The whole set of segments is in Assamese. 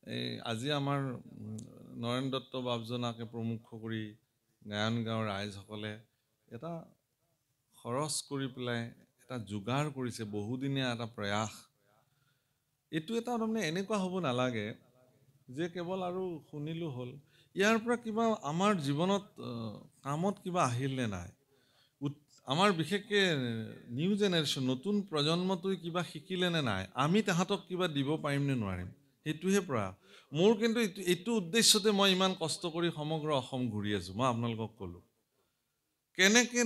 আজি আমাৰ নৰেন দত্ত বাবজনাকে প্ৰমুখ কৰি গায়ন গাঁৱৰ ৰাইজসকলে এটা খৰচ কৰি পেলাই এটা যোগাৰ কৰিছে, বহুদিনীয়া এটা প্ৰয়াস। এইটো এটা তাৰমানে এনেকুৱা হ'ব নালাগে যে কেৱল আৰু শুনিলো হ'ল, ইয়াৰ পৰা কিবা আমাৰ জীৱনত কামত কিবা আহিল নে নাই, আমাৰ বিশেষকৈ নিউ জেনেৰেশ্যন, নতুন প্ৰজন্মটোৱে কিবা শিকিলে নে নাই, আমি তাহাঁতক কিবা দিব পাৰিম নে নোৱাৰিম, সেইটোহে প্ৰয়াস মোৰ। কিন্তু এইটো উদ্দেশ্যতে মই ইমান কষ্ট কৰি সমগ্ৰ অসম ঘূৰি আছোঁ। মই আপোনালোকক ক'লোঁ কেনেকৈ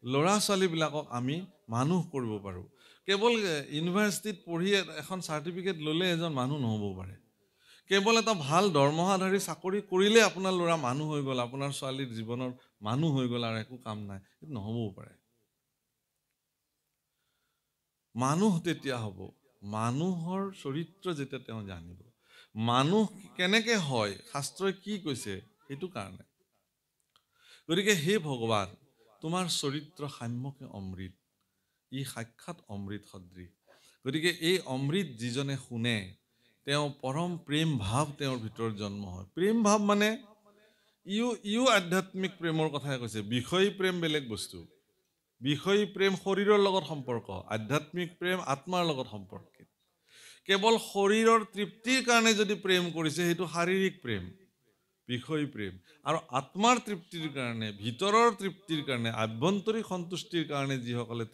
ল'ৰা ছোৱালীবিলাকক আমি মানুহ কৰিব পাৰোঁ। কেৱল ইউনিভাৰ্চিটিত পঢ়ি এখন চাৰ্টিফিকেট ল'লে এজন মানুহ নহ'ব পাৰে। কেৱল এটা ভাল দৰমহাধাৰী চাকৰি কৰিলে আপোনাৰ ল'ৰা মানুহ হৈ গ'ল, আপোনাৰ ছোৱালীৰ জীৱনৰ মানুহ হৈ গ'ল আৰু একো কাম নাই, সেইটো নহ'বও পাৰে। মানুহ তেতিয়া হ'ব মানুহৰ চৰিত্ৰ যেতিয়া তেওঁ জানিব, মানুহ কেনেকৈ হয়, শাস্ত্ৰই কি কৈছে সেইটো কাৰণে। গতিকে হে ভগৱান, তোমাৰ চৰিত্ৰ সাম্যকে অমৃত, ই সাক্ষাৎ অমৃত সদৃশ। গতিকে এই অমৃত যিজনে শুনে, তেওঁ পৰম প্ৰেম ভাৱ তেওঁৰ ভিতৰত জন্ম হয়। প্ৰেম ভাৱ মানে ইও আধ্যাত্মিক প্ৰেমৰ কথাই কৈছে। বিষয়ী প্ৰেম বেলেগ বস্তু। বিষয়ী প্ৰেম শৰীৰৰ লগত সম্পৰ্ক, আধ্যাত্মিক প্ৰেম আত্মাৰ লগত সম্পৰ্কিত। কেৱল শৰীৰৰ তৃপ্তিৰ কাৰণে যদি প্ৰেম কৰিছে, সেইটো শাৰীৰিক প্ৰেম, বিষয়ী প্ৰেম। আৰু আত্মাৰ তৃপ্তিৰ কাৰণে, ভিতৰৰ তৃপ্তিৰ কাৰণে, আভ্যন্তৰিক সন্তুষ্টিৰ কাৰণে যিসকলে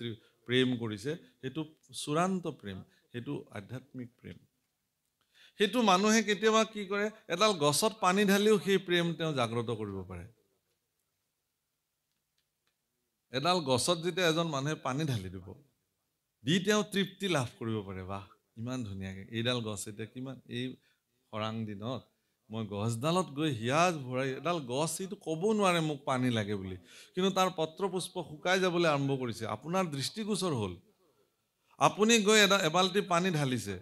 প্ৰেম কৰিছে, সেইটো চূড়ান্ত প্ৰেম, সেইটো আধ্যাত্মিক প্ৰেম। সেইটো মানুহে কেতিয়াবা কি কৰে, এডাল গছত পানী ঢালিও সেই প্ৰেম তেওঁ জাগ্ৰত কৰিব পাৰে। এডাল গছত যেতিয়া এজন মানুহে পানী ঢালি দিব, দি তেওঁ তৃপ্তি লাভ কৰিব পাৰে, বাহ ইমান ধুনীয়াকৈ এইডাল গছ এতিয়া কিমান, এই খৰাং দিনত মই গছডালত গৈ হিয়াজ ভৰাই, এডাল গছ এইটো ক'ব নোৱাৰে মোক পানী লাগে বুলি, কিন্তু তাৰ পত্ৰ পুষ্প শুকাই যাবলৈ আৰম্ভ কৰিছে, আপোনাৰ দৃষ্টিগোচৰ হ'ল, আপুনি গৈ এবাল্টি পানী ঢালিছে,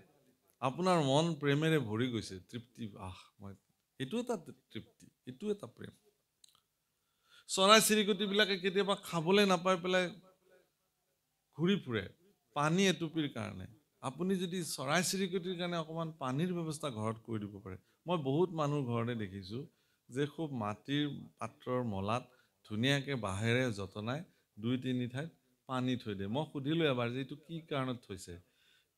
আপোনাৰ মন প্ৰেমেৰে ভৰি গৈছে, তৃপ্তি, এইটো এটা তৃপ্তি, এইটো এটা প্ৰেম। চৰাই চিৰিকটিবিলাকে কেতিয়াবা খাবলৈ নাপাই পেলাই ঘূৰি ফুৰে পানী এটুপিৰ কাৰণে। আপুনি যদি চৰাই চিৰিকটিৰ কাৰণে অকণমান পানীৰ ব্যৱস্থা ঘৰত কৰি দিব পাৰে। মই বহুত মানুহৰ ঘৰতে দেখিছোঁ যে খুব মাটিৰ পাত্ৰৰ মলাত ধুনীয়াকৈ বাঁহেৰে যতনাই 2-3 ঠাইত পানী থৈ দিয়ে। মই সুধিলোঁ এবাৰ যে এইটো কি কাৰণত থৈছে,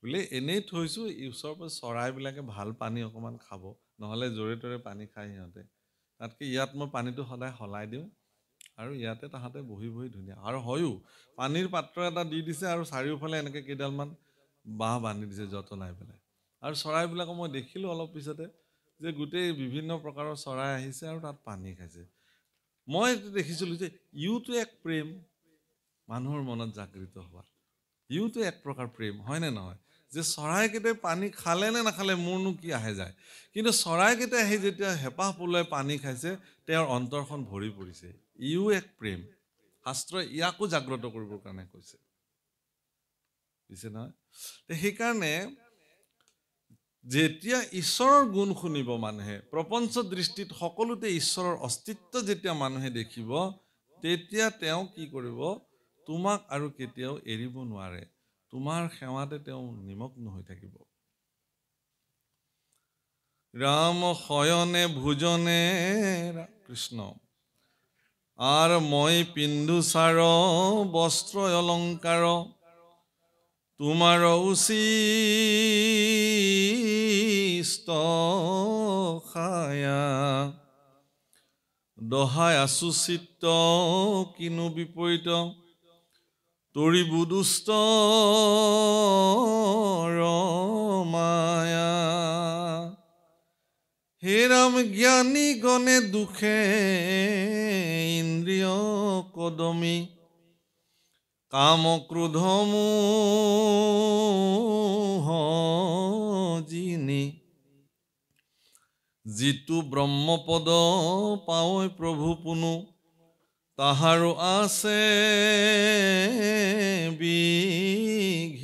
বোলে এনেই থৈছোঁ, ওচৰৰ পৰা চৰাইবিলাকে ভাল পানী অকণমান খাব, নহ'লে য'ৰে ত'ৰে পানী খায় সিহঁতে, তাতকৈ ইয়াত মই পানীটো সদায় সলাই দিওঁ আৰু ইয়াতে তাহাঁতে বহি বহি ধুনীয়া। আৰু হয়ো পানীৰ পাত্ৰ এটা দি দিছে আৰু চাৰিওফালে এনেকৈ কেইডালমান বাঁহ বান্ধি দিছে যতনাই পেলাই। আৰু চৰাইবিলাকক মই দেখিলোঁ অলপ পিছতে যে গোটেই বিভিন্ন প্ৰকাৰৰ চৰাই আহিছে আৰু তাত পানী খাইছে। মই দেখিছিলোঁ যে ইওতো এক প্ৰেম মানুহৰ মনত জাগৃত হোৱা, ইওতো এক প্ৰকাৰ প্ৰেম, হয়নে নহয়? যে চৰাইকেইটাই পানী খালে নে নাখালে মোৰনো কি আহে যায়, কিন্তু চৰাইকেইটাই আহি যেতিয়া হেঁপাহ পলোৱাই পানী খাইছে, তেওঁৰ অন্তৰখন ভৰি পৰিছে, ইও এক প্ৰেম। শাস্ত্ৰই ইয়াকো জাগ্ৰত কৰিবৰ কাৰণে কৈছে, বুজিছে নহয়? সেইকাৰণে যেতিয়া ঈশ্বৰৰ গুণ শুনিব মানুহে, প্ৰপঞ্চ দৃষ্টিত সকলোতে ঈশ্বৰৰ অস্তিত্ব যেতিয়া মানুহে দেখিব, তেতিয়া তেওঁ কি কৰিব, তোমাক আৰু কেতিয়াও এৰিব নোৱাৰে, তোমাৰ সেৱাতে তেওঁ নিমগ্ন হৈ থাকিব। ৰাম শয়নে ভোজনে কৃষ্ণ আৰ মই পিন্ধু সাৰ বস্ত্ৰ অলংকাৰ, তোমাৰ উচিষ্ট খায়া, দহায় আছু চিত্ত কিনো বিপৰীত, তৰিবু দুষ্ট ৰমায়া। হে ৰাম জ্ঞানী গণে দুখে ইন্দ্ৰিয় কদমী, কাম ক্ৰোধ মোহ যিনি, যিটো ব্ৰহ্মপদ পাৱৈ প্ৰভু পুনু, তাহাৰো আছে বিঘিনি।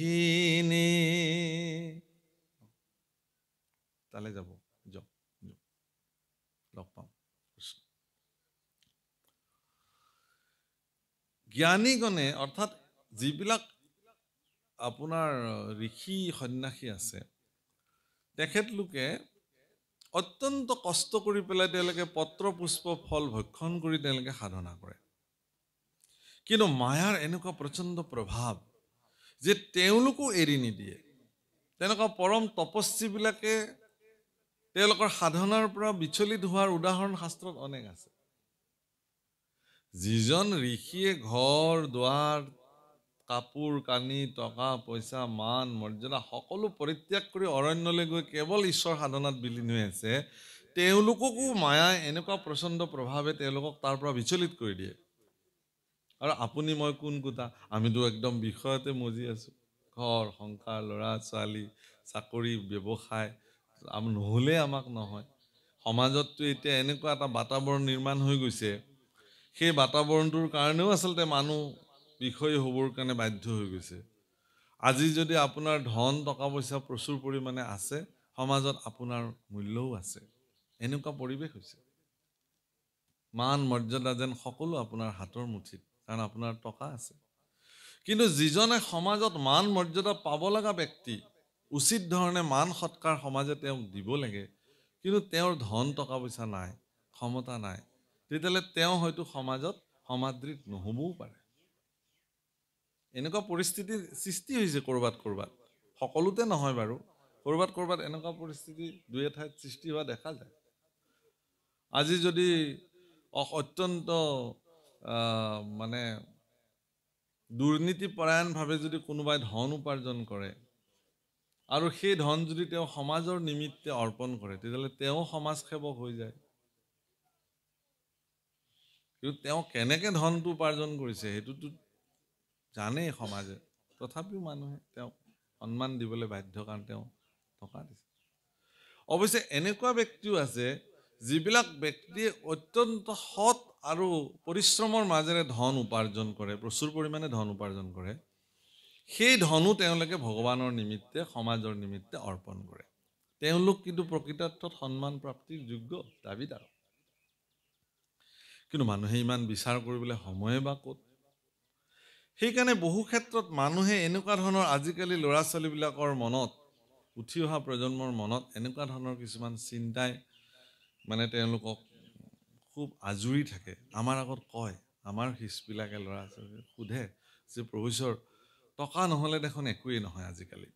তালে যাব, লগ পাম। জ্ঞানীগণে অৰ্থাৎ যিবিলাক আপোনাৰ ঋষি সন্যাসী আছে, তেখেতলোকে অত্যন্ত কষ্ট কৰি পেলাই তেওঁলোকে পত্ৰ পুষ্প ফল ভক্ষণ কৰি তেওঁলোকে সাধনা কৰে কিন্তু মায়াৰ এনেকুৱা প্ৰচণ্ড প্ৰভাৱ যে তেওঁলোকো এৰি নিদিয়ে তেনেকুৱা পৰম তপস্বীবিলাকে তেওঁলোকৰ সাধনাৰ পৰা বিচলিত হোৱাৰ উদাহৰণ শাস্ত্ৰত অনেক আছে যিজন ঋষিয়ে ঘৰ দুৱাৰ কাপোৰ কানি টকা পইচা মান মৰ্যাদা সকলো পৰিত্যাগ কৰি অৰণ্যলৈ গৈ কেৱল ঈশ্বৰ সাধনাত বিলীন হৈ আছে তেওঁলোককো মায়াই এনেকুৱা প্ৰচণ্ড প্ৰভাৱে তেওঁলোকক তাৰ পৰা বিচলিত কৰি দিয়ে আৰু আপুনি মই কোন কোটা আমিতো একদম বিষয়তে মজি আছো ঘৰ সংসাৰ ল'ৰা ছোৱালী চাকৰি ব্যৱসায় নহ'লে আমাক নহয় সমাজততো এতিয়া এনেকুৱা এটা বাতাবৰণ নিৰ্মাণ হৈ গৈছে সেই বাতাবৰণটোৰ কাৰণেও আচলতে মানুহ বিষয় হ'বৰ কাৰণে বাধ্য হৈ গৈছে আজি যদি আপোনাৰ ধন টকা পইচা প্ৰচুৰ পৰিমাণে আছে সমাজত আপোনাৰ মূল্যও আছে এনেকুৱা পৰিৱেশ হৈছে মান মৰ্যাদা যেন সকলো আপোনাৰ হাতৰ মুঠিত কাৰণ আপোনাৰ টকা আছে কিন্তু যিজনে সমাজত মান মৰ্যাদা পাব লগা ব্যক্তি উচিত ধৰণে মান সৎকাৰ সমাজে তেওঁক দিব লাগে কিন্তু তেওঁৰ ধন টকা পইচা নাই ক্ষমতা নাই তেতিয়াহ'লে তেওঁ হয়তো সমাজত সমাদৃত নহ'বও পাৰে এনেকুৱা পৰিস্থিতিৰ সৃষ্টি হৈছে ক'ৰবাত সকলোতে নহয় বাৰু ক'ৰবাত এনেকুৱা পৰিস্থিতি দুই এঠাইত সৃষ্টি হোৱা দেখা যায় আজি যদি অত্যন্ত মানে দুৰ্নীতিপৰায়ণভাৱে যদি কোনোবাই ধন উপাৰ্জন কৰে আৰু সেই ধন যদি তেওঁ সমাজৰ নিমিত্তে অৰ্পণ কৰে তেতিয়াহ'লে তেওঁ সমাজ সেৱক হৈ যায় কিন্তু তেওঁ কেনেকৈ ধনটো উপাৰ্জন কৰিছে সেইটোতো জানেই সমাজে তথাপিও মানুহে তেওঁক সন্মান দিবলৈ বাধ্য কাৰণ তেওঁ টকা দিছে অৱশ্যে এনেকুৱা ব্যক্তিও আছে যিবিলাক ব্যক্তিয়ে অত্যন্ত সৎ আৰু পৰিশ্ৰমৰ মাজেৰে ধন উপাৰ্জন কৰে প্ৰচুৰ পৰিমাণে ধন উপাৰ্জন কৰে সেই ধনো তেওঁলোকে ভগৱানৰ নিমিত্তে সমাজৰ নিমিত্তে অৰ্পণ কৰে তেওঁলোক কিন্তু প্ৰকৃতাৰ্থত সন্মান প্ৰাপ্তিৰ যোগ্য দাবীদাৰ কিন্তু মানুহে ইমান বিচাৰ কৰিবলৈ সময়ে বা ক'ত সেইকাৰণে বহু ক্ষেত্ৰত মানুহে এনেকুৱা ধৰণৰ আজিকালি ল'ৰা ছোৱালীবিলাকৰ মনত উঠি অহা প্ৰজন্মৰ মনত এনেকুৱা ধৰণৰ কিছুমান চিন্তাই মানে তেওঁলোকক খুব আজুৰি থাকে আমাৰ আগত কয় আমাৰ শিষ্যবিলাকে ল'ৰা ছোৱালী সোধে যে প্ৰভুশ্বৰ টকা নহ'লে দেখোন একোৱেই নহয় আজিকালি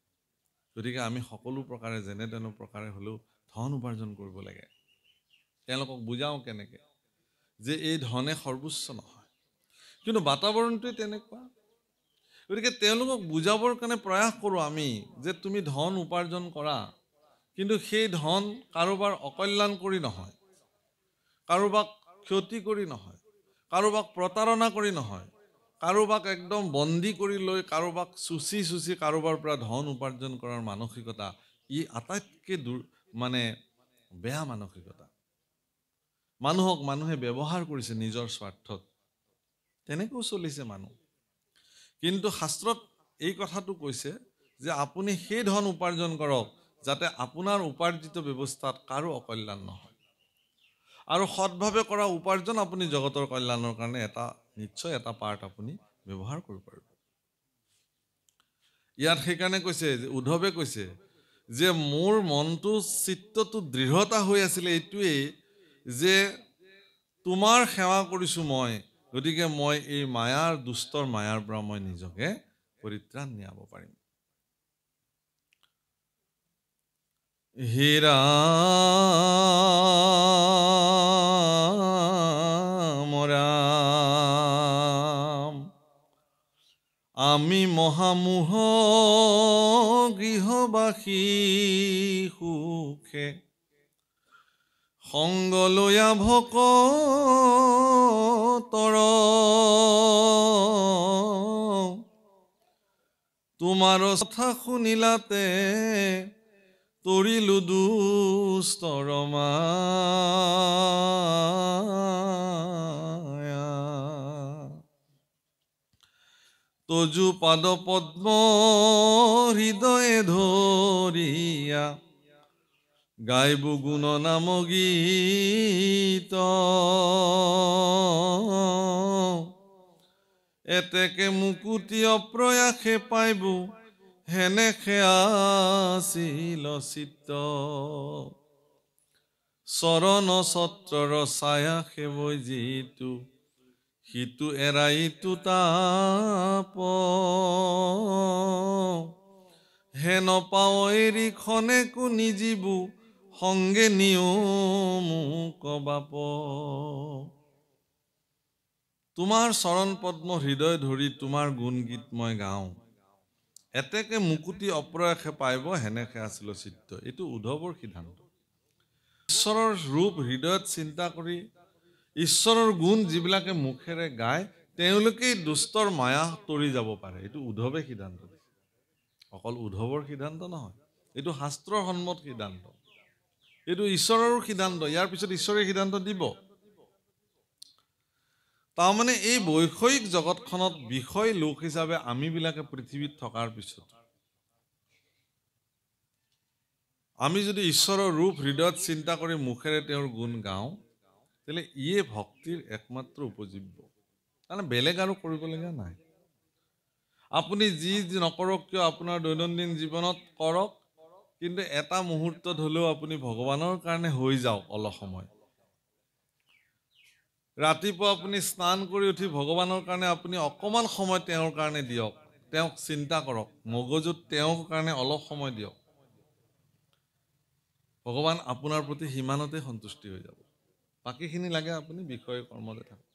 গতিকে আমি সকলো প্ৰকাৰে যেনে তেনে প্ৰকাৰে হ'লেও ধন উপাৰ্জন কৰিব লাগে তেওঁলোকক বুজাওঁ কেনেকৈ যে এই ধনে সৰ্বোচ্চ নহয় কিন্তু বাতাবৰণটোৱে তেনেকুৱা গতিকে তেওঁলোকক বুজাবৰ কাৰণে প্ৰয়াস কৰোঁ আমি যে তুমি ধন উপাৰ্জন কৰা কিন্তু সেই ধন কাৰোবাৰ অকল্যাণ কৰি নহয় কাৰোবাক ক্ষতি কৰি নহয় কাৰোবাক প্ৰতাৰণা কৰি নহয় কাৰোবাক একদম বন্দী কৰি লৈ কাৰোবাক চুচি কাৰোবাৰ পৰা ধন উপাৰ্জন কৰাৰ মানসিকতা ই আটাইতকৈ মানে বেয়া মানসিকতা মানুহক মানুহে ব্যৱহাৰ কৰিছে নিজৰ স্বাৰ্থত তেনেকৈও চলিছে মানুহ কিন্তু শাস্ত্ৰত এই কথাটো কৈছে যে আপুনি সেই ধন উপাৰ্জন কৰক যাতে আপোনাৰ উপাৰ্জিত ব্যৱস্থাত কাৰো অকল্যাণ নহয় আৰু সৎভাৱে কৰা উপাৰ্জন আপুনি জগতৰ কল্যাণৰ কাৰণে নিশ্চয় এটা পাৰ্ট আপুনি ব্যৱহাৰ কৰিব পাৰিব ইয়াত সেইকাৰণে কৈছে যে উদ্ধৱে কৈছে যে মোৰ মনটো চিত্তটো দৃঢ়তা হৈ আছিলে এইটোৱেই যে তোমাৰ সেৱা কৰিছোঁ মই গতিকে মই এই দুষ্টৰ মায়াৰ পৰা মই নিজকে পৰিত্ৰাণ নিয়াব পাৰিম হে ৰাম ৰাম আমি মহামোহ গৃহবাসী সুখে সংগলয়া ভকতৰ তোমাৰ কথা শুনিলাতে তৰিলো দুষ্টৰ মায়া তজু পাদ পদ্ম হৃদয়ে ধৰিয়া গাইব গুণ নাম গীত এতেকে মুকুতি অপ্ৰয়াসে পাইব হেনে আছিল চিত্ত চৰণ ছত্ৰৰ ছায়া সেৱৈ যিটো সিটো এৰাইটো তাপ হেন পাও এৰি খনেকো নিজিবু সংগে নিয়মো কবাপ তোমাৰ চৰণ পদ্ম হৃদয় ধৰি তোমাৰ গুণগীত মই গাওঁ এতেকে মুকুতি অপ্ৰয়াসে পাইব হেনেকে আছিল চিত্ত এইটো উদ্ধৱৰ সিদ্ধান্ত ঈশ্বৰৰ ৰূপ হৃদয়ত চিন্তা কৰি ঈশ্বৰৰ গুণ যিবিলাকে মুখেৰে গায় তেওঁলোকেই দুষ্টৰ মায়া তৰি যাব পাৰে এইটো উদ্ধৱে সিদ্ধান্ত দিছে অকল উদ্ধৱৰ সিদ্ধান্ত নহয় এইটো শাস্ত্ৰৰ সন্মত সিদ্ধান্ত এইটো ঈশ্বৰৰো সিদ্ধান্ত ইয়াৰ পিছত ঈশ্বৰে সিদ্ধান্ত দিব তাৰমানে এই বৈষয়িক জগতখনত বিষয় লোক হিচাপে আমিবিলাকে পৃথিৱীত থকাৰ পিছত আমি যদি ঈশ্বৰৰ ৰূপ হৃদয়ত চিন্তা কৰি মুখেৰে তেওঁৰ গুণ গাওঁ তেলে ইয়ে ভক্তিৰ একমাত্ৰ উপজীব্য মানে বেলেগ আৰু কৰিবলগীয়া নাই আপুনি যি নকৰক কিয় আপোনাৰ দৈনন্দিন জীৱনত কৰক কিন্তু এটা মুহূৰ্তত হ'লেও আপুনি ভগৱানৰ কাৰণে হৈ যাওক অলপ সময় ৰাতিপুৱা আপুনি স্নান কৰি উঠি ভগৱানৰ কাৰণে আপুনি অকমান সময় তেওঁৰ কাৰণে দিয়ক তেওঁক চিন্তা কৰক মগজুত তেওঁৰ কাৰণে অলপ সময় দিয়ক ভগৱান আপোনাৰ প্ৰতি সিমানতে সন্তুষ্টি হৈ যাব বাকীখিনি লাগে আপুনি বিষয় কৰ্মতে থাকক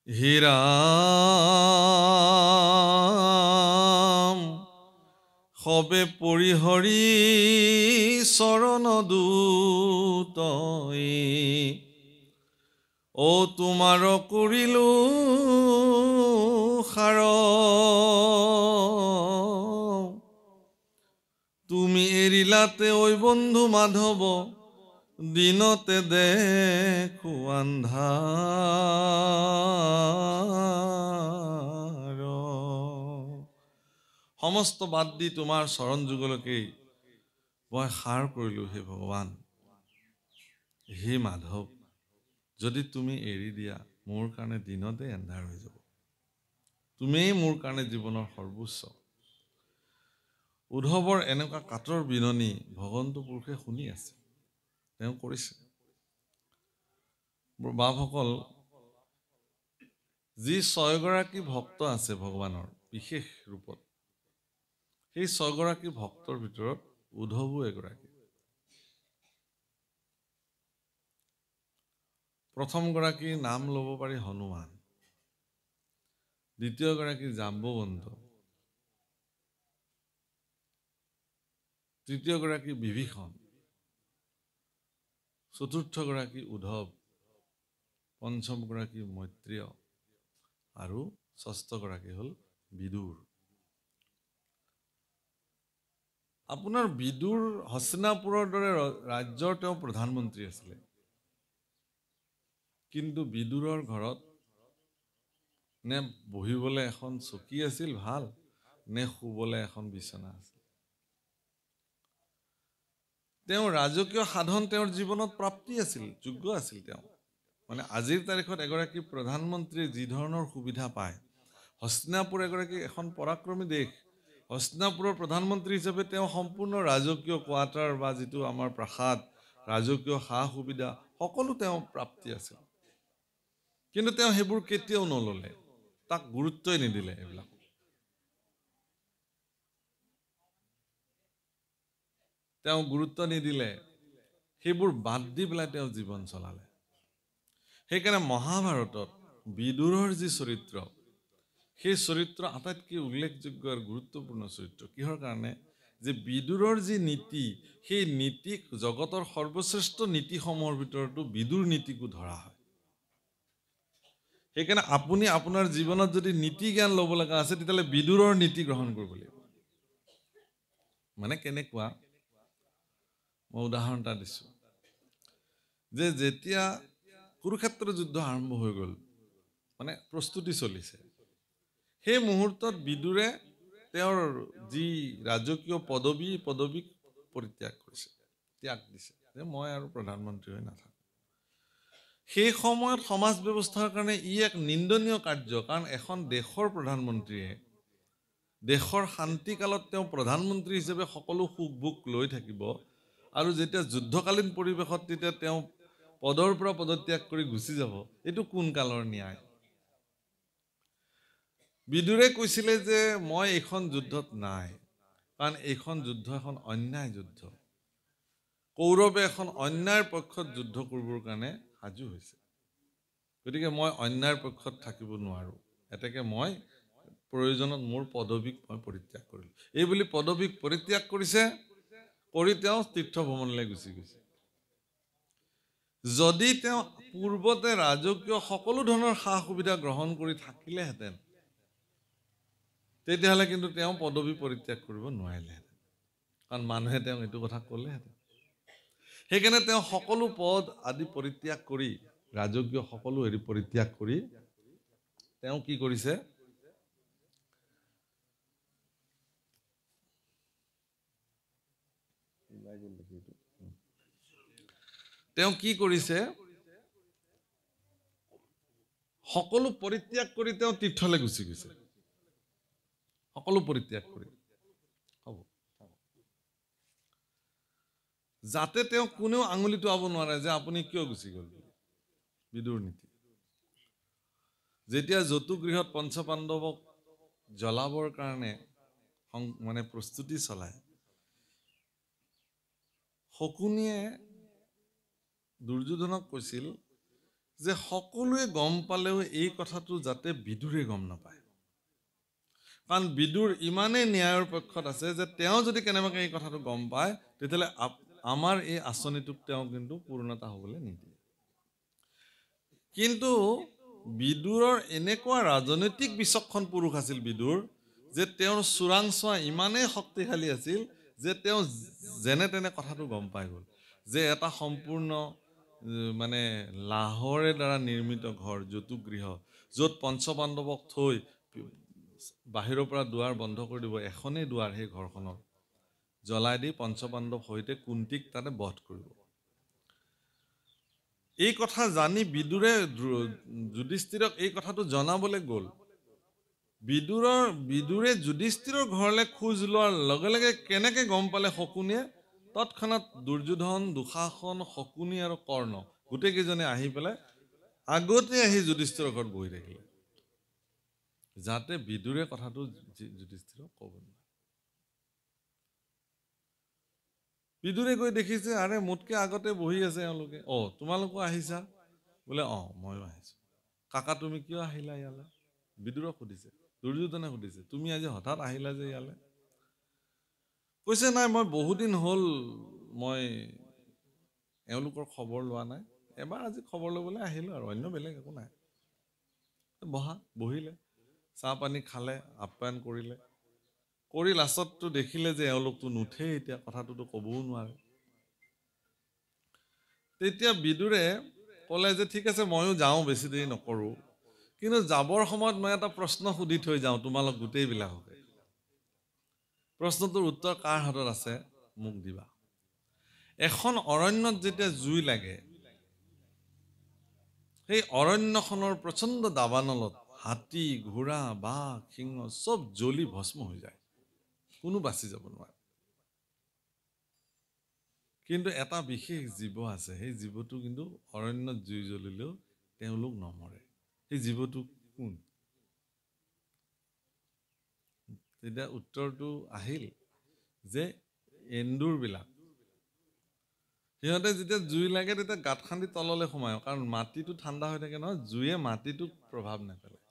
হে ৰাম সবে পৰিহৰি চৰণ দূতই ও তোমাৰ কৰিলো সাৰ তুমি এৰিলাতে ঐ বন্ধু মাধৱ দিনতে দেখো আন্ধাৰ সমস্ত বাদ দি তোমাৰ চৰণ যুগলকেই মই সাৰ কৰিলো হে ভগৱান হে মাধৱ যদি তুমি এৰি দিয়া মোৰ কাৰণে দিনতে এন্ধাৰ হৈ যাব তুমিয়েই মোৰ কাৰণে জীৱনৰ সৰ্বোচ্চ উদ্ধৱৰ এনেকুৱা কাতৰ বিননি ভগৱন্ত পুৰুষে শুনি আছে তেওঁ কৰিছে বাপসকল যি 6 গৰাকী ভক্ত আছে ভগৱানৰ বিশেষ ৰূপত সেই 6 গৰাকী ভক্তৰ ভিতৰত উদ্ধৱো এগৰাকী প্ৰথম গৰাকীৰ নাম ল'ব পাৰি হনুমান দ্বিতীয় গৰাকী জাম্বৱন্ত তৃতীয় গৰাকী বিভীষণ চতুৰ্থ গৰাকী উদ্ধৱ পঞ্চম গৰাকী মৈত্ৰেয় আৰু ষষ্ঠ গৰাকী হ'ল বিদুৰ আপোনাৰ বিদুৰ হস্তিনাপুৰৰ দৰে ৰাজ্যৰ তেওঁ প্ৰধানমন্ত্ৰী আছিলে কিন্তু বিদুৰৰ ঘৰত নে বহিবলৈ এখন চকী আছিল ভাল নে শুবলৈ এখন বিছনা আছিল তেওঁ ৰাজকীয় সাধন তেওঁৰ জীৱনত প্ৰাপ্তি আছিল যোগ্য আছিল তেওঁ মানে আজিৰ তাৰিখত এগৰাকী প্ৰধানমন্ত্ৰী যি ধৰণৰ সুবিধা পায় হস্তিনাপুৰ এগৰাকী এখন পৰাক্ৰমী দেশ হস্তিনাপুৰৰ প্ৰধানমন্ত্ৰী হিচাপে তেওঁ সম্পূৰ্ণ ৰাজকীয় কোৱাৰ্টাৰ বা যিটো আমাৰ প্ৰাসাদ ৰাজকীয় সা সুবিধা সকলো তেওঁ প্ৰাপ্তি আছিল কিন্তু তেওঁ সেইবোৰ কেতিয়াও নললে তাক গুৰুত্বই নিদিলে এইবিলাক তেওঁ গুৰুত্ব নিদিলে সেইবোৰ বাদ দি পেলাই তেওঁ জীৱন চলালে সেইকাৰণে মহাভাৰতত বিদুৰৰ যি চৰিত্ৰ সেই চৰিত্ৰ আটাইতকৈ উল্লেখযোগ্য আৰু গুৰুত্বপূৰ্ণ চৰিত্ৰ কিহৰ কাৰণে যে বিদুৰৰ যি নীতি সেই নীতিক জগতৰ সৰ্বশ্ৰেষ্ঠ নীতিসমূহৰ ভিতৰতো বিদুৰ নীতিকো ধৰা হয় সেইকাৰণে আপুনি আপোনাৰ জীৱনত যদি নীতি জ্ঞান ল'ব লগা আছে তেতিয়াহ'লে বিদুৰৰ নীতি গ্ৰহণ কৰিব লাগিব মানে কেনেকুৱা মই উদাহৰণ এটা দিছোঁ যে যেতিয়া কুৰুক্ষেত্ৰ যুদ্ধ আৰম্ভ হৈ গ'ল মানে প্ৰস্তুতি চলিছে সেই মুহূৰ্তত বিদুৰে তেওঁৰ যি ৰাজকীয় পদবীক পৰিত্যাগ কৰিছে ত্যাগ দিছে যে মই আৰু প্ৰধানমন্ত্ৰী হৈ নাথাকোঁ সেই সময়ত সমাজ ব্যৱস্থাৰ কাৰণে ই এক নিন্দনীয় কাৰ্য কাৰণ এখন দেশৰ প্ৰধানমন্ত্ৰীয়ে দেশৰ শান্তিকালত তেওঁ প্ৰধানমন্ত্ৰী হিচাপে সকলো সুখ ভোগ লৈ থাকিব আৰু যেতিয়া যুদ্ধকালীন পৰিৱেশত তেতিয়া তেওঁ পদৰ পৰা পদত্যাগ কৰি গুচি যাব, এইটো কোন কালৰ ন্যায়? বিদুৰে কৈছিলে যে মই এইখন যুদ্ধত নাই, কাৰণ এইখন যুদ্ধ এখন অন্যায় যুদ্ধ। কৌৰৱে এখন অন্যায়ৰ পক্ষত যুদ্ধ কৰিবৰ কাৰণে সাজু হৈছে, গতিকে মই অন্যায়ৰ পক্ষত থাকিব নোৱাৰো, এতেকে মই প্ৰয়োজনত মোৰ পদবীক মই পৰিত্যাগ কৰিলো। এই বুলি পদবীক পৰিত্যাগ কৰিছে, কৰি তেওঁ তীৰ্থ ভ্ৰমণলৈ গুচি গৈছে। যদি তেওঁ পূৰ্বতে ৰাজকীয় সকলো ধৰণৰ সা সুবিধা গ্ৰহণ কৰি থাকিলেহেঁতেন, তেতিয়াহ'লে কিন্তু তেওঁ পদবী পৰিত্যাগ কৰিব নোৱাৰিলেহেঁতেন, কাৰণ মানুহে তেওঁক এইটো কথা ক'লেহেঁতেন। সেইকাৰণে তেওঁ সকলো পদ আদি পৰিত্যাগ কৰি, ৰাজকীয় সকলো হেৰি পৰিত্যাগ কৰি তেওঁ কি কৰিছে, সকলো পৰিত্যাগ কৰি তেওঁ তীৰ্থলৈ গুচি গৈছে। সকলো পৰিত্যাগ কৰি, হ'ব যাতে তেওঁ কোনেও আঙুলি টোৱাব নোৱাৰে যে আপুনি কিয় গুচি গ'ল। বিদুৰ নীতি। যেতিয়া যতুগৃহত পঞ্চপাণ্ডৱক জ্বলাবৰ কাৰণে মানে প্ৰস্তুতি চলায়, শকুনিয়ে দুৰ্যোধনক কৈছিল যে সকলোৱে গম পালেও এই কথাটো যাতে বিদুৰে গম নাপায়, কাৰণ বিদুৰ ইমানেই ন্যায়ৰ পক্ষত আছে যে তেওঁ যদি কেনেবাকৈ এই কথাটো গম পায়, তেতিয়াহ'লে আমাৰ এই আঁচনিটোক তেওঁ কিন্তু পূৰ্ণতা হ'বলৈ নিদিয়ে। কিন্তু বিদুৰৰ এনেকুৱা ৰাজনৈতিক বিচক্ষণ পুৰুষ আছিল বিদুৰ, যে তেওঁৰ চোৰাংচোৱা ইমানেই শক্তিশালী আছিল যে তেওঁ যেনে তেনে কথাটো গম পাই গ'ল যে এটা সম্পূৰ্ণ মানে লাহৰে দ্বাৰা নিৰ্মিত ঘৰ, যতুগৃহ, য'ত পঞ্চপাণ্ডৱক থৈ বাহিৰৰ পৰা দুৱাৰ বন্ধ কৰি দিব, এখনেই দুৱাৰ, সেই ঘৰখনত জ্বলাই দি পঞ্চপাণ্ডৱ সৈতে কুন্তীক তাতে বধ কৰিব। এই কথা জানি বিদুৰে যুধিষ্ঠিৰক এই কথাটো জনাবলৈ গ'ল। বিদুৰে যুধিষ্ঠিৰৰ ঘৰলৈ খোজ লোৱাৰ লগে লগে কেনেকে গম পালে শকুনিয়ে, তৎক্ষণাৎ দুৰ্যোধন, দুঃশাসন, শকুনি আৰু কৰ্ণ গোটেইকেইজনে আহি পেলাই আগতে আহি যুধিষ্ঠিৰৰ ঘৰত বহি থাকিলে, যাতে বিদুৰে কথাটো যুধিষ্ঠিৰক ক'ব নোৱাৰে। বিদুৰে গৈ দেখিছে, আৰে মোতকে আগতে বহি আছে এওঁলোকে, তোমালোকো আহিছা বোলে, ময়ো আহিছো। কাকা তুমি কিয় আহিলা ইয়ালৈ? বিদুৰক সুধিছে, দুৰ্যোধনে সুধিছে, তুমি আজি হঠাৎ আহিলা যে ইয়ালৈ? কৈছে, নাই মই বহুদিন হ'ল মই এওঁলোকৰ খবৰ লোৱা নাই, এবাৰ আজি খবৰ ল'বলৈ আহিলো আৰু, অন্য বেলেগ একো নাই। বহিলে, চাহ পানী খালে, আপ্যায়ন কৰিলে, কৰি লাষ্টততো দেখিলে যে এওঁলোকতো নুঠেই, এতিয়া কথাটোতো ক'বও নোৱাৰে। তেতিয়া বিদুৰে ক'লে যে ঠিক আছে ময়ো যাওঁ, বেছি দেৰি নকৰোঁ, কিন্তু যাবৰ সময়ত মই এটা প্ৰশ্ন সুধি থৈ যাওঁ তোমালোক গোটেইবিলাককে। প্ৰশ্নটোৰ উত্তৰ কাৰ হাতত আছে মোক দিবা। এখন অৰণ্যত যেতিয়া জুই লাগে, সেই অৰণ্যখনৰ প্ৰচণ্ড দাবানলত হাতী, ঘোঁৰা, বাঘ, সিংহ চব জ্বলি ভস্ম হৈ যায়, কোনো বাচি যাব নোৱাৰে। কিন্তু এটা বিশেষ জীৱ আছে, সেই জীৱটো কিন্তু অৰণ্যত জুই জ্বলিলেও তেওঁলোক নমৰে। সেই জীৱটো কোন? তেতিয়া উত্তৰটো আহিল যে এন্দুৰবিলাক। সিহঁতে যেতিয়া জুই লাগে তেতিয়া গাঁত খান্দি তললৈ সোমায়, কাৰণ মাটিটো ঠাণ্ডা হৈ থাকে নহয়, জুয়ে মাটিটোক প্ৰভাৱ নেপেলায়,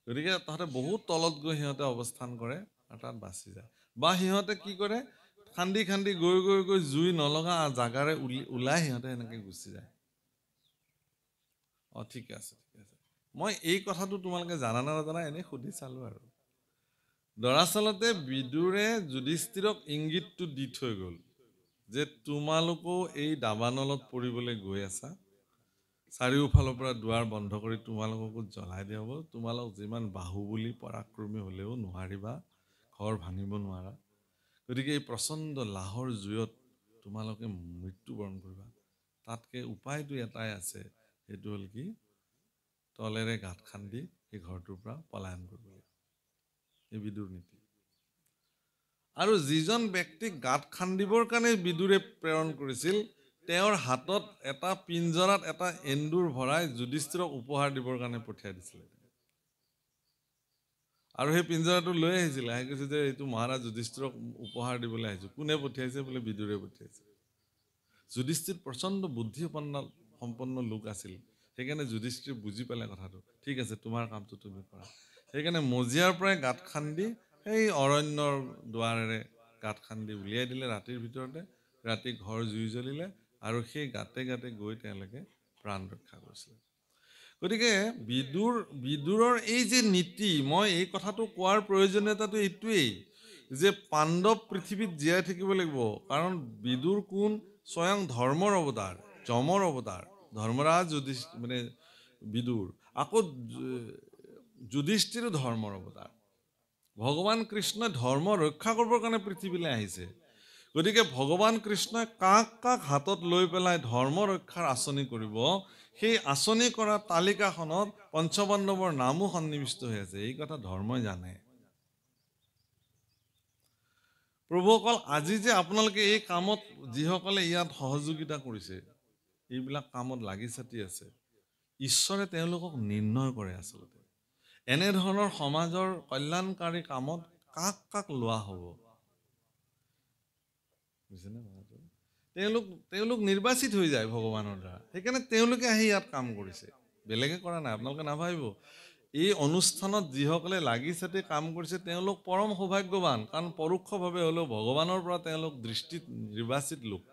গতিকে তাহাঁতে বহুত তলত গৈ সিহঁতে অৱস্থান কৰে আৰু তাত বাচি যায়। বা সিহঁতে কি কৰে, খান্দি খান্দি গৈ গৈ গৈ জুই নলগা জাগাৰে ওলাই সিহঁতে এনেকে গুচি যায়। ঠিক আছে, ঠিক আছে, মই এই কথাটো তোমালোকে জানা নে নাজানা এনেই সুধি চালো আৰু। দৰাচলতে বিদুৰে যুধিষ্ঠিৰক ইংগিতটো দি থৈ গ'ল যে তোমালোকো এই দাবানলত পৰিবলৈ গৈ আছা, চাৰিওফালৰ পৰা দুৱাৰ বন্ধ কৰি তোমালোককো জ্বলাই দিয়া হ'ব, তোমালোক যিমান বাহুবলী পৰাক্ৰমী হ'লেও নোৱাৰিবা, ঘৰ ভাঙিব নোৱাৰা, গতিকে এই প্ৰচণ্ড লাহৰ জুইত তোমালোকে মৃত্যুবৰণ কৰিবা, তাতকে উপায়টো এটাই আছে, সেইটো হ'ল কি তলেৰে গাঁত খান্দি সেই ঘৰটোৰ পৰা পলায়ন কৰিব লাগিব। এই বিদুৰ নীতি। আৰু যিজন ব্যক্তিক গাঁত খান্দিবৰ কাৰণে বিদুৰে প্ৰেৰণ কৰিছিল, তেওঁৰ হাতত এটা পিঞ্জৰাত এটা এন্দুৰ ভৰাই যুধিষ্ঠিৰক উপহাৰ দিবৰ কাৰণে পঠিয়াই দিছিলে। আৰু সেই পিঞ্জৰাটো লৈ আহিছিলে, আহি কৈছে যে এইটো মহাৰাজ যুধিষ্ঠিৰক উপহাৰ দিবলৈ আহিছো। কোনে পঠিয়াইছে? বোলে বিদুৰে পঠিয়াইছে। যুধিষ্ঠিৰ প্ৰচণ্ড বুদ্ধি সম্পন্ন লোক আছিল, সেইকাৰণে যুধিষ্ঠিৰ বুজি পালে কথাটো। ঠিক আছে, তোমাৰ কামটো তুমি কৰা। সেইকাৰণে মজিয়াৰ পৰাই গাঁত খান্দি সেই অৰণ্যৰ দুৱাৰেৰে গাঁত খান্দি উলিয়াই দিলে ৰাতিৰ ভিতৰতে। ৰাতি ঘৰ জুই জ্বলিলে আৰু সেই গাঁতে গাঁতে গৈ তেওঁলোকে প্ৰাণ ৰক্ষা কৰিছিলে। গতিকে বিদুৰৰ এই যে নীতি, মই এই কথাটো কোৱাৰ প্ৰয়োজনীয়তাটো এইটোৱেই যে পাণ্ডৱ পৃথিৱীত জীয়াই থাকিব লাগিব। কাৰণ বিদুৰ কোন? স্বয়ং ধৰ্মৰ অৱতাৰ, যমৰ অৱতাৰ, ধৰ্মৰাজ মানে বিদুৰ। আকৌ যুধিষ্ঠিৰো ধৰ্মৰ অৱতাৰ। ভগৱান কৃষ্ণই ধৰ্ম ৰক্ষা কৰিবৰ কাৰণে পৃথিৱীলৈ আহিছে। গতিকে ভগৱান কৃষ্ণই কাক কাক হাতত লৈ পেলাই ধৰ্ম ৰক্ষাৰ আঁচনি কৰিব, সেই আঁচনি কৰা তালিকাখনত পঞ্চপাণ্ডৱৰ নামো সন্নিৱিষ্ট হৈ আছে। এই কথা ধৰ্মই জানে। প্ৰভুসকল, আজি যে আপোনালোকে এই কামত যিসকলে ইয়াত সহযোগিতা কৰিছে, এইবিলাক কামত লাগি ছাতি আছে, ঈশ্বৰে তেওঁলোকক নিৰ্ণয় কৰে আচলতে এনেধৰণৰ সমাজৰ কল্যাণকাৰী কামত কাক কাক লোৱা হ'ব। বুজিছেনে? তেওঁলোক নিৰ্বাচিত হৈ যায় ভগৱানৰ দ্বাৰা। সেইকাৰণে তেওঁলোকে আহি ইয়াত কাম কৰিছে, বেলেগে কৰা নাই। আপোনালোকে নাভাবিব, এই অনুষ্ঠানত যিসকলে লাগি ছাতি কাম কৰিছে তেওঁলোক পৰম সৌভাগ্যৱান। কাৰণ পৰোক্ষভাৱে হ'লেও ভগৱানৰ পৰা তেওঁলোক দৃষ্টিত নিৰ্বাচিত লোক,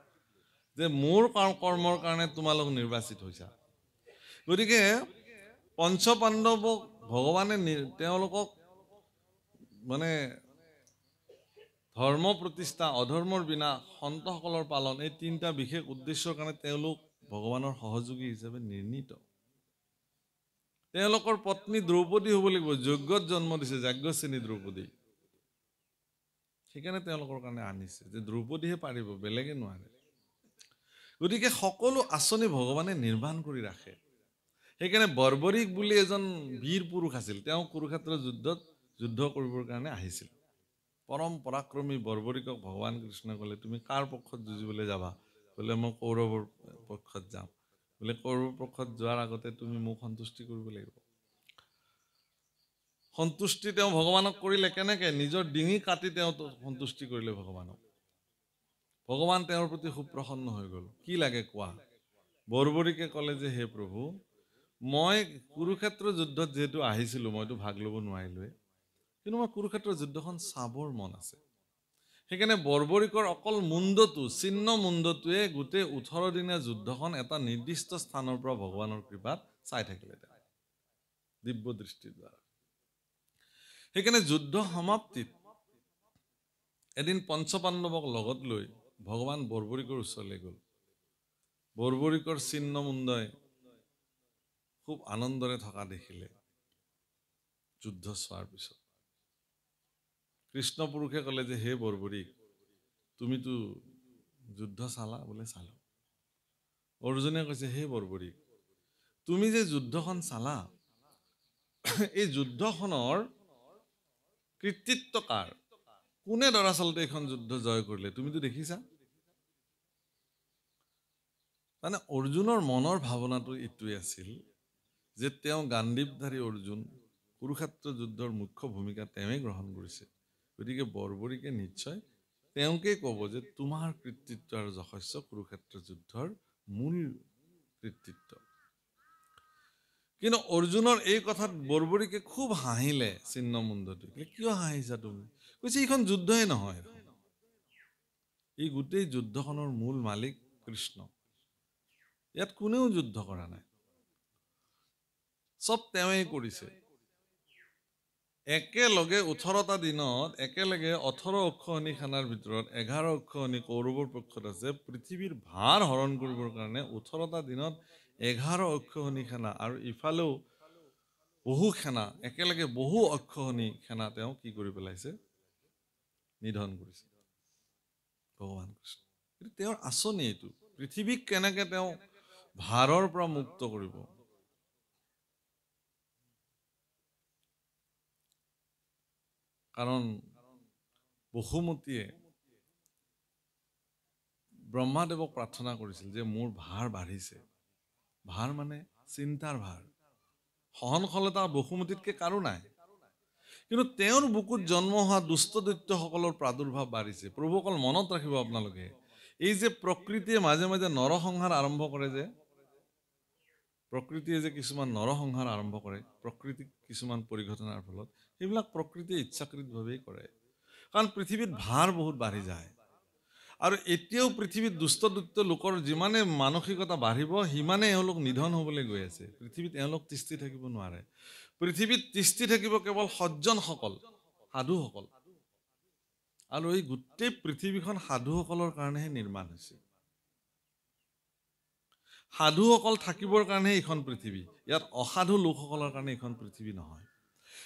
যে মোৰ কৰ্মৰ কাৰণে তোমালোক নিৰ্বাচিত হৈছা। গতিকে পঞ্চপাণ্ডৱক ভগৱানে তেওঁলোকক মানে ধৰ্ম প্ৰতিষ্ঠা, অধৰ্মৰ বিনাশ, সন্তসকলৰ পালন, এই তিনিটা বিশেষ উদ্দেশ্যৰ কাৰণে তেওঁলোক ভগৱানৰ সহযোগী হিচাপে নিৰ্ণীত। তেওঁলোকৰ পত্নী দ্ৰৌপদী হ'ব লাগিব, যজ্ঞত জন্ম দিছে, যাজ্ঞশ্ৰেণী দ্ৰৌপদী। সেইকাৰণে তেওঁলোকৰ কাৰণে আনিছে যে দ্ৰৌপদীহে পাৰিব, বেলেগে নোৱাৰে। গতিকে সকলো আঁচনি ভগৱানে নিৰ্মাণ কৰি ৰাখে। সেইকাৰণে বৰ্বৰিক বুলি এজন বীৰ পুৰুষ আছিল, তেওঁ কুৰুক্ষেত্ৰ যুদ্ধ কৰিবৰ কাৰণে আহিছিল। পৰম পৰাক্ৰমী বৰ্বৰিকক ভগৱান কৃষ্ণই ক'লে, তুমি কাৰ পক্ষত যুঁজিবলৈ যাবা? বোলে মই কৌৰৱৰ পক্ষত যাম। বোলে কৌৰৱৰ পক্ষত যোৱাৰ আগতে তুমি মোক সন্তুষ্টি কৰিব লাগিব। সন্তুষ্টি তেওঁ ভগৱানক কৰিলে কেনেকে? নিজৰ ডিঙি কাটি তেওঁ সন্তুষ্টি কৰিলে ভগৱানক। ভগৱান তেওঁৰ প্ৰতি খুব প্ৰসন্ন হৈ গ'ল। কি লাগে কোৱা? বৰ্বৰিকে ক'লে যে হে প্ৰভু, মই কুৰুক্ষেত্ৰ যুদ্ধত যিহেতু আহিছিলো, মইতো ভাগ ল'ব নোৱাৰিলোৱে, কিন্তু মই কুৰুক্ষেত্ৰ যুদ্ধখন চাবৰ মন আছে। সেইকাৰণে বৰ্বৰিকৰ অকল মুণ্ডটো, চিহ্ন মুণ্ডটোৱে গোটেই 18 দিনীয়া যুদ্ধখন এটা নিৰ্দিষ্ট স্থানৰ পৰা ভগৱানৰ কৃপাত চাই থাকিলে দিব্য দৃষ্টিৰ দ্বাৰা। সেইকাৰণে যুদ্ধ সমাপ্তিত এদিন পঞ্চপাণ্ডৱক লগত লৈ ভগৱান বৰ্বৰিকৰ ওচৰলৈ গ'ল। বৰ্বৰিকৰ চিহ্ন মুণ্ডই খুব আনন্দৰে থকা দেখিলে যুদ্ধ চোৱাৰ পিছত। কৃষ্ণ পুৰুষে ক'লে যে হে বৰ্বৰিক, তুমিতো যুদ্ধ চালা? বোলে চালো। অৰ্জুনে কৈছে হে বৰ্বৰিক, তুমি যে যুদ্ধখন চালা, এই যুদ্ধখনৰ কৃতিত্ব কাৰ? কোনে দৰাচলতে এইখন যুদ্ধ জয় কৰিলে? তুমিতো দেখিছা। মানে অৰ্জুনৰ মনৰ ভাৱনাটো এইটোৱে আছিল যে তেওঁ গাণ্ডীৱধাৰী অৰ্জুন, কুৰুক্ষেত্ৰ যুদ্ধৰ মুখ্য ভূমিকা তেওঁই গ্ৰহণ কৰিছে। গতিকে বৰ্বৰিকে নিশ্চয় তেওঁকে ক'ব যে তোমাৰ কৃতিত্ব আৰু যশস্য কুৰুক্ষেত্ৰ যুদ্ধৰ মূল কৃতিত্ব। কিন্তু অৰ্জুনৰ এই কথাত বৰ্বৰিকে খুব হাঁহিলে চিহ্ন মুণ্ডটো। কিয় হাঁহিছা তুমি? কৈছে এইখন যুদ্ধই নহয়, এই গোটেই যুদ্ধখনৰ মূল মালিক কৃষ্ণ। ইয়াত কোনেও যুদ্ধ কৰা নাই, চব তেওঁই কৰিছে। একেলগে 18টা দিনত একেলগে 18 অক্ষৌহিণী সেনাৰ ভিতৰত 11 অক্ষৌহিণী কৌৰৱৰ পক্ষত আছে। পৃথিৱীৰ ভাৰ হৰণ কৰিবৰ কাৰণে 18টা দিনত 11 অক্ষৌহিণী সেনা আৰু ইফালেও বহু সেনা, একেলগে বহু অক্ষৌহিণী সেনা তেওঁ কি কৰি পেলাইছে? নিধন কৰিছে ভগৱান কৃষ্ণ। কিন্তু তেওঁৰ আঁচনি এইটো, পৃথিৱীক কেনেকে তেওঁ ভাৰৰ পৰা মুক্ত কৰিব। কাৰণ বসুমতীয়ে ব্ৰহ্মাদেৱক প্ৰাৰ্থনা কৰিছিল যে মোৰ ভাৰ বাঢ়িছে। ভাৰ মানে চিন্তাৰ ভাৰ। সহনশীলতা বসুমতীতকৈ কাৰো নাই। কিন্তু তেওঁৰ বুকুত জন্ম হোৱা দুষ্ট দৈত্যসকলৰ প্ৰাদুৰ্ভাৱ বাঢ়িছে। প্ৰভু অকল মনত ৰাখিব আপোনালোকে, এই যে প্ৰকৃতিয়ে মাজে মাজে নৰসংহাৰ আৰম্ভ কৰে, যে প্ৰকৃতিয়ে যে কিছুমান নৰসংহাৰ আৰম্ভ কৰে, প্ৰকৃতিক কিছুমান পৰিঘটনাৰ ফলত, সেইবিলাক প্ৰকৃতিয়ে ইচ্ছাকৃতভাৱেই কৰে। কাৰণ পৃথিৱীত ভাৰ বহুত বাঢ়ি যায়। আৰু এতিয়াও পৃথিৱীত দুষ্ট দৈত্য লোকৰ যিমানে মানসিকতা বাঢ়িব, সিমানে এওঁলোক নিধন হ'বলৈ গৈ আছে। পৃথিৱীত এওঁলোক তিষ্ঠি থাকিব নোৱাৰে। পৃথিৱীত তিষ্ঠি থাকিব কেৱল সজ্জনসকল, সাধুসকল। আৰু এই গোটেই পৃথিৱীখন সাধুসকলৰ কাৰণেহে নিৰ্মাণ হৈছে। সাধুসকল থাকিবৰ কাৰণেহে এইখন পৃথিৱী। ইয়াত অসাধু লোকসকলৰ কাৰণে এইখন পৃথিৱী নহয়।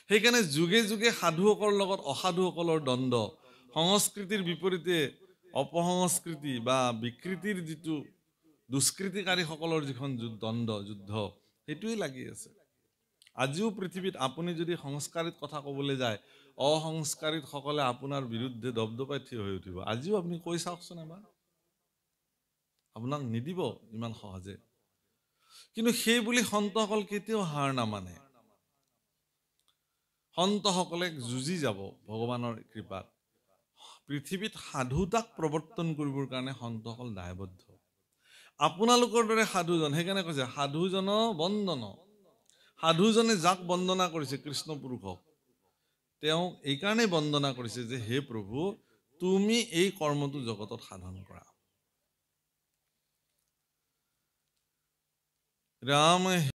সেইকাৰণে যুগে যুগে সাধুসকলৰ লগত অসাধুসকলৰ দ্বন্দ্ব, সংস্কৃতিৰ বিপৰীতে অপসংস্কৃতি বা বিকৃতিৰ যিটো দুষ্কৃতিকাৰীসকলৰ যিখন দ্বন্দ্ব, যুদ্ধ, সেইটোৱেই লাগি আছে। আজিও পৃথিৱীত আপুনি যদি সংস্কাৰিত কথা ক'বলৈ যায়, অসংস্কাৰিতসকলে আপোনাৰ বিৰুদ্ধে দপদপাই থিয় হৈ উঠিব। আজিও আপুনি কৈ চাওকচোন এবাৰ, আপোনাক নিদিব ইমান সহজে। কিন্তু সেই বুলি সন্তসকল কেতিয়াও হাৰ নামানে। সন্তসকলে যুঁজি যাব ভগৱানৰ কৃপাত। পৃথিৱীত সাধুতাক প্ৰৱৰ্তন কৰিবৰ কাৰণে সন্তসকল দায়বদ্ধ। আপোনালোকৰ দৰে সাধুজন, সেইকাৰণে কৈছে সাধুজন বন্দন। সাধুজনে যাক বন্দনা কৰিছে, কৃষ্ণ পুৰুষক, তেওঁ এইকাৰণেই বন্দনা কৰিছে যে হে প্ৰভু, তুমি এই কৰ্মটো জগতত সাধন কৰা। ৰাম